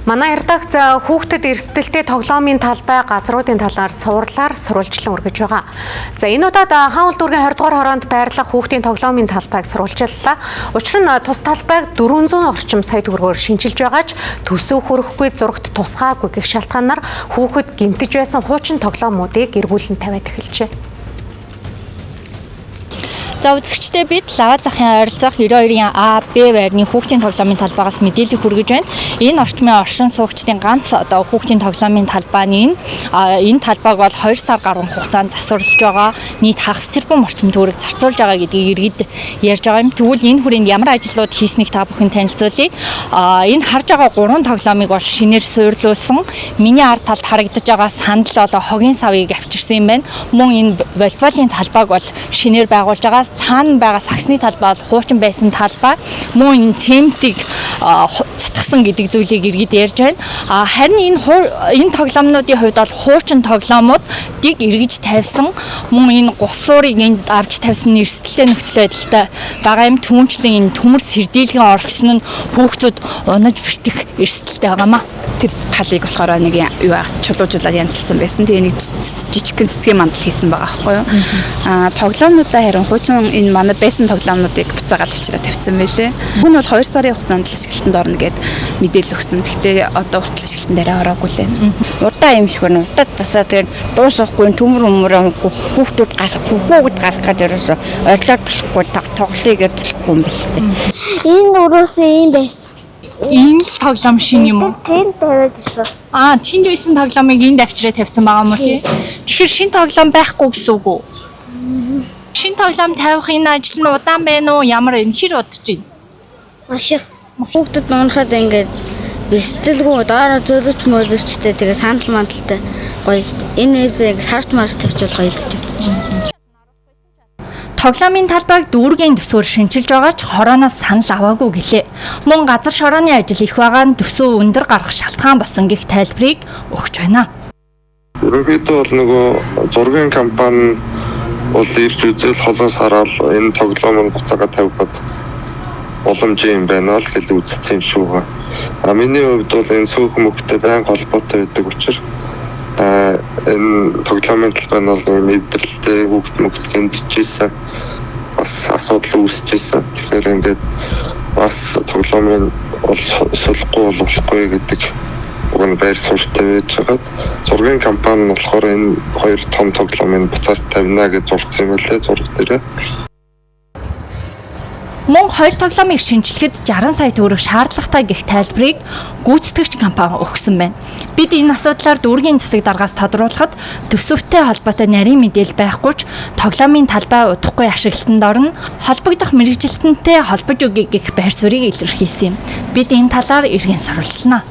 Манай редакц хүүхдэд эрсдэлтэй тоглоомын талбай газруудын талаар цувралаар сурвалжлан өргөж байгаа. За энэ удаад хаан улдүргийн 20 дугаар хороонд байрлах хүүхдийн тоглоомын талбайг сурвалжлалаа. Учир нь тус талбайг 400 орчим сая төгрөгөөр шинжилж байгаа ч төсөв хүрэхгүй, зурагт тусгаагүй гэх шалтгаанаар хүүхэд гэмтэж байсан хуучин тоглоомуудыг эргүүлэн тавиад эхэлжээ. За үзэгчдээ бид Лава захын ойролцоох 92-ийн А, Б байрны хүүхдийн тоглоомын талбайгаас мэдээлэл хүргэж байна. Энэ орчмын оршин суугчдын ганц хүүхдийн тоглоомын талбай нь энэ талбайг бол 2 сар гаруй хугацаанд засварлаж байгаа. Нийт хагас тэрбум орчим төгрөг зарцуулж байгаа гэдгийг иргэд ярьж байгаа юм. Тэгвэл энэ хүрээнд ямар ажлууд хийснийг та бүхэн танилцуулъя. Энэ харж байгаа 3 тоглоомыг бол шинээр суйрлуулсан. Миний ард талд харагдаж байгаа сандал бол хогийн савыг авчирсан юм байна. Мөн энэ волейболын талбайг бол шинээр байгуулж байгаа. Цаана байгаа саксны талбай бол хуучин байсан талбай. Мөн энэ цементийг цутгсан гэдэг зүйлийг иргэд ярьж байна. Харин энэ тоглоомнуудын хувьд бол хуучин тоглоомуудыг эргэж тавьсан. Мөн энэ гусуурыг энд авч тавьсан эрсдэлтэй нөхцөл байдалтай байгаа юм. Түүнчлэн энэ төмөр сэрдийлгэн оргисон нь хүүхдүүд унаж бэртэх эрсдэлтэй байгаамаа. Тэр талыг болохоор нэг юу аас чулуужуулаад янзлсан байсан. Тэгээ нэг жижигхэн цэцгийн мандал хийсэн байгаа байхгүй юу. Тоглоомнуудаа харин хуучин энэ манай байсан тоглоомнуудыг буцаагаал авчираа тавьсан байлээ. Хүн бол 2 сарын хугацаанд л ашиглалтанд орно гэд мэдээлэл өгсөн. Гэхдээ одоо хүртэл ашиглалтанд арай ороогүй л байна. Удаа юм шиг байна. Удаа тасаа тэгээд дуусахгүй төмөр өмөрөхгүй хүүхдүүд гарах гэдэг ерөөсө ойрлоохгүй тоглоё гэдэг юм биш үү. Энэ өрөөсөө юм байсан. Энэ л тоглоом шин юм уу? Тэнд тавиад ирсэн. Тэнд байсан тоглоомыг энд авчираа тавьсан байгаа юм уу тий? Тэгэхээр шин тоглоом байхгүй гэсэн үг үү? Шин тоглоом тавих энэ ажил нь удаан байна уу? Ямар энэ хэр удаж байна? Маш их. Хүүхдэд унахад ингээд бэлтгэлгүй доороо зөөлөж мөлөвчтэй тэгээ сандал мандалтай гоё энэ үеийг сарж марж тавьчихвал гоё л гэж бодож байна. Тоглоомын талбайг дүүргийн төсвөөр шинжилж байгаа ч хорооноос санал аваагүй гэлээ. Мөн газар шорооны ажил их байгаа нь төсөв өндөр гарах шалтгаан болсон гэх тайлбарыг өгч байна. Ерөнхийдөө бол нөгөө зургийн компани бол ирж үзэл холоос хараад энэ тоглоомыг буцаага тавихад боломжтой юм байна л гэж үзсэн юм шүү. Миний хувьд бол энэ сөөхөн мөхтэй байнга холбоотой байдаг учраас энэ тоглоомын талбай нь бол мэдрэлтэй хүүхд мөхт гэмтжсэн бас асуудал үүсчихсэн. Тэгэхээр ингээд бас тоглоомын солихгүй болохгүй гэдэг уг байр суурьтай байж байгаад зургийн компани нь болохоор энэ 2 том тоглоомыг буцаад тавина гэж зурцсан юм лээ зураг дээр. Мөн 2 тоглоомыг шинжилэхэд 60 сая төгрөг шаардлагатай гэх тайлбарыг гүйцэтгэгч компани өгсөн байна. Бид энэ асуудлаар дүүргийн засаг даргаас тодруулахад төсөвтэй холбоотой нарийн мэдээлэл байхгүй ч тоглоомын талбай удахгүй ашиглалтанд орно, холбогдох мэргэжилтэнтэй холбож өгье гэх байр суурийг илэрхийлсэн юм. Бид энэ талаар иргэн сурвалжлана.